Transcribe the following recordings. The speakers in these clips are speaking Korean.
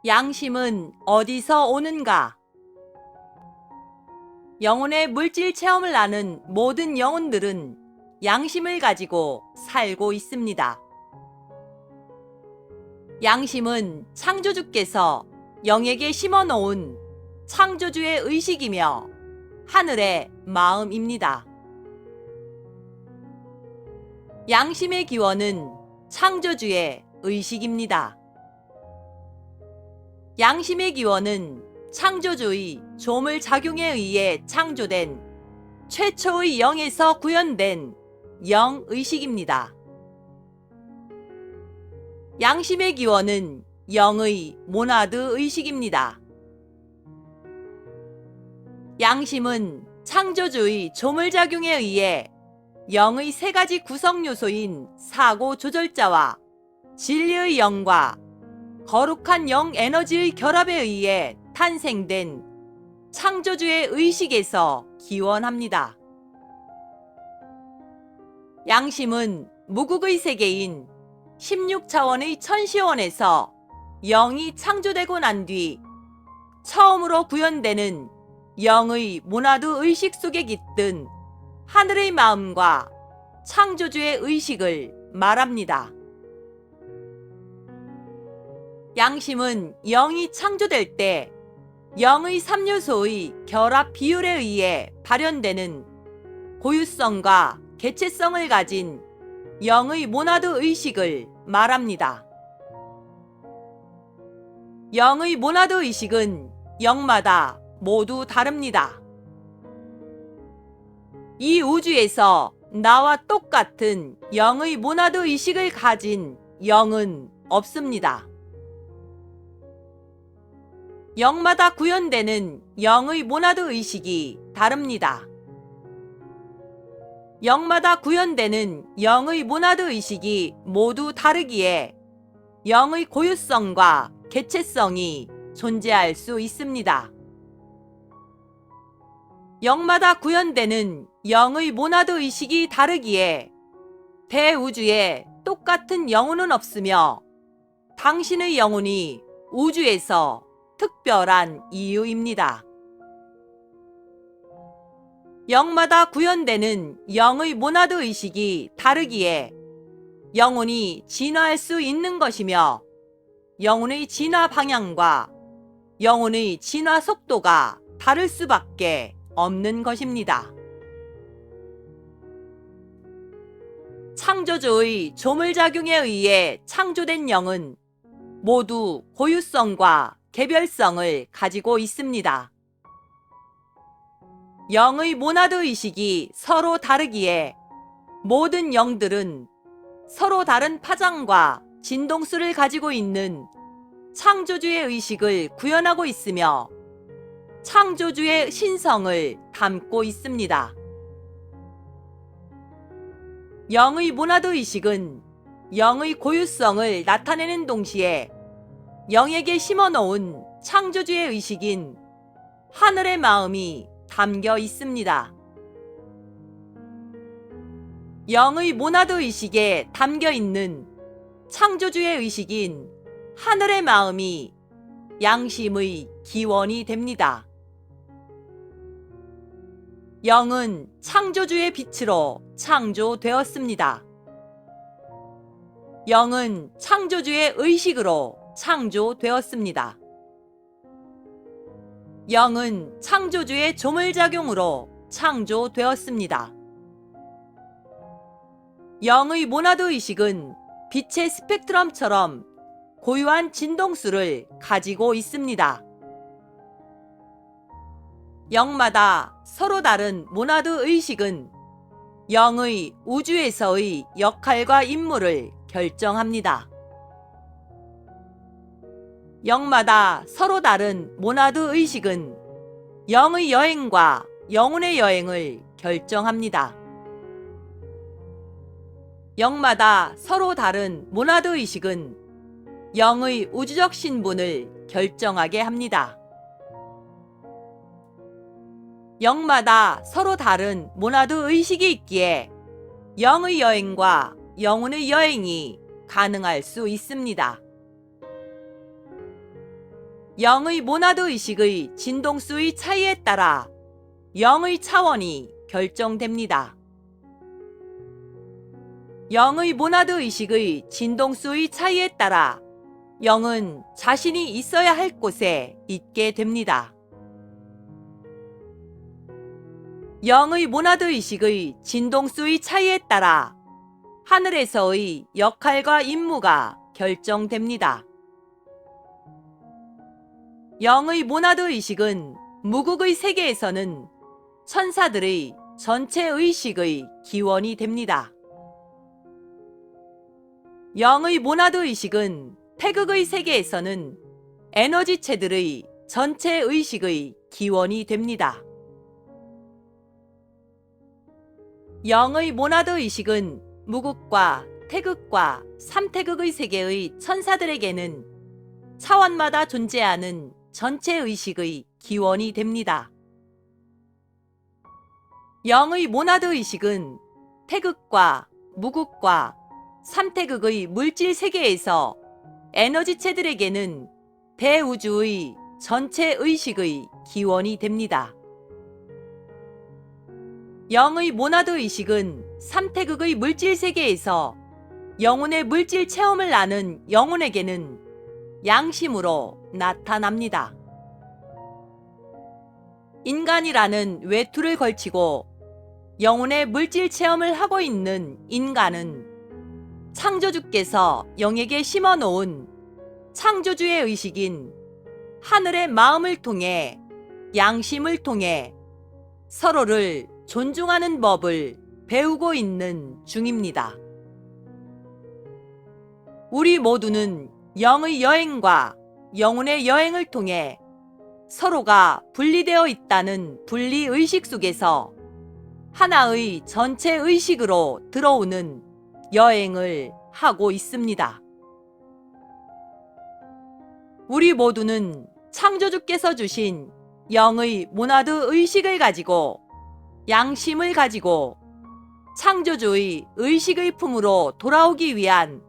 양심은 어디서 오는가? 영혼의 물질 체험을 아는 모든 영혼들은 양심을 가지고 살고 있습니다. 양심은 창조주께서 영에게 심어놓은 창조주의 의식이며 하늘의 마음입니다. 양심의 기원은 창조주의 의식입니다. 양심의 기원은 창조주의 조물작용에 의해 창조된 최초의 영에서 구현된 영의식입니다. 양심의 기원은 영의 모나드 의식입니다. 양심은 창조주의 조물작용에 의해 영의 세 가지 구성 요소인 사고 조절자와 진리의 영과 거룩한 영 에너지의 결합에 의해 탄생된 창조주의 의식에서 기원합니다. 양심은 무국의 세계인 16차원의 천시원에서 영이 창조되고 난 뒤 처음으로 구현되는 영의 모나드 의식 속에 깃든 하늘의 마음과 창조주의 의식을 말합니다. 양심은 영이 창조될 때 영의 3요소의 결합 비율에 의해 발현되는 고유성과 개체성을 가진 영의 모나드 의식을 말합니다. 영의 모나드 의식은 영마다 모두 다릅니다. 이 우주에서 나와 똑같은 영의 모나드 의식을 가진 영은 없습니다. 영마다 구현되는 영의 모나드 의식이 다릅니다. 영마다 구현되는 영의 모나드 의식이 모두 다르기에 영의 고유성과 개체성이 존재할 수 있습니다. 영마다 구현되는 영의 모나드 의식이 다르기에 대우주에 똑같은 영혼은 없으며 당신의 영혼이 우주에서 특별한 이유입니다. 영마다 구현되는 영의 모나드 의식이 다르기에 영혼이 진화할 수 있는 것이며 영혼의 진화 방향과 영혼의 진화 속도가 다를 수밖에 없는 것입니다. 창조주의 조물작용에 의해 창조된 영은 모두 고유성과 개별성을 가지고 있습니다. 영의 모나드 의식이 서로 다르기에 모든 영들은 서로 다른 파장과 진동수를 가지고 있는 창조주의 의식을 구현하고 있으며 창조주의 신성을 담고 있습니다. 영의 모나드 의식은 영의 고유성을 나타내는 동시에 영에게 심어놓은 창조주의 의식인 하늘의 마음이 담겨 있습니다. 영의 모나드 의식에 담겨 있는 창조주의 의식인 하늘의 마음이 양심의 기원이 됩니다. 영은 창조주의 빛으로 창조되었습니다. 영은 창조주의 의식으로 창조되었습니다. 영은 창조주의 조물작용으로 창조되었습니다. 영의 모나드 의식은 빛의 스펙트럼처럼 고유한 진동수를 가지고 있습니다. 영마다 서로 다른 모나드 의식은 영의 우주에서의 역할과 임무를 결정합니다. 영마다 서로 다른 모나드 의식은 영의 여행과 영혼의 여행을 결정합니다. 영마다 서로 다른 모나드 의식은 영의 우주적 신분을 결정하게 합니다. 영마다 서로 다른 모나드 의식이 있기에 영의 여행과 영혼의 여행이 가능할 수 있습니다. 영의 모나드 의식의 진동수의 차이에 따라 영의 차원이 결정됩니다. 영의 모나드 의식의 진동수의 차이에 따라 영은 자신이 있어야 할 곳에 있게 됩니다. 영의 모나드 의식의 진동수의 차이에 따라 하늘에서의 역할과 임무가 결정됩니다. 영의 모나드 의식은 무국의 세계에서는 천사들의 전체 의식의 기원이 됩니다. 영의 모나드 의식은 태극의 세계에서는 에너지체들의 전체 의식의 기원이 됩니다. 영의 모나드 의식은 무국과 태극과 삼태극의 세계의 천사들에게는 차원마다 존재하는 전체 의식의 기원이 됩니다. 영의 모나드 의식은 태극과 무국과 삼태극의 물질 세계에서 에너지체들에게는 대우주의 전체 의식의 기원이 됩니다. 영의 모나드 의식은 삼태극의 물질 세계에서 영혼의 물질 체험을 아는 영혼에게는 양심으로 나타납니다. 인간이라는 외투를 걸치고 영혼의 물질 체험을 하고 있는 인간은 창조주께서 영에게 심어놓은 창조주의 의식인 하늘의 마음을 통해 양심을 통해 서로를 존중하는 법을 배우고 있는 중입니다. 우리 모두는 영의 여행과 영혼의 여행을 통해 서로가 분리되어 있다는 분리의식 속에서 하나의 전체 의식으로 들어오는 여행을 하고 있습니다. 우리 모두는 창조주께서 주신 영의 모나드 의식을 가지고 양심을 가지고 창조주의 의식의 품으로 돌아오기 위한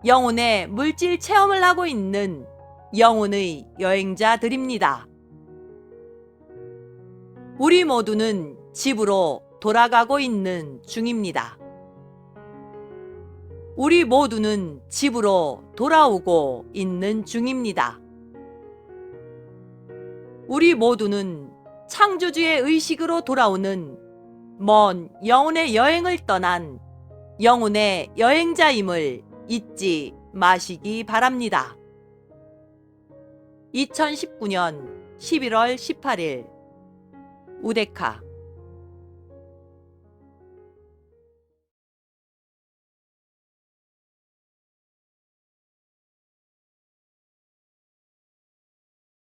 영혼의 물질 체험을 하고 있는 영혼의 여행자들입니다. 우리 모두는 집으로 돌아가고 있는 중입니다. 우리 모두는 집으로 돌아오고 있는 중입니다. 우리 모두는 창조주의 의식으로 돌아오는 먼 영혼의 여행을 떠난 영혼의 여행자임을 잊지 마시기 바랍니다. 2019년 11월 18일 우데카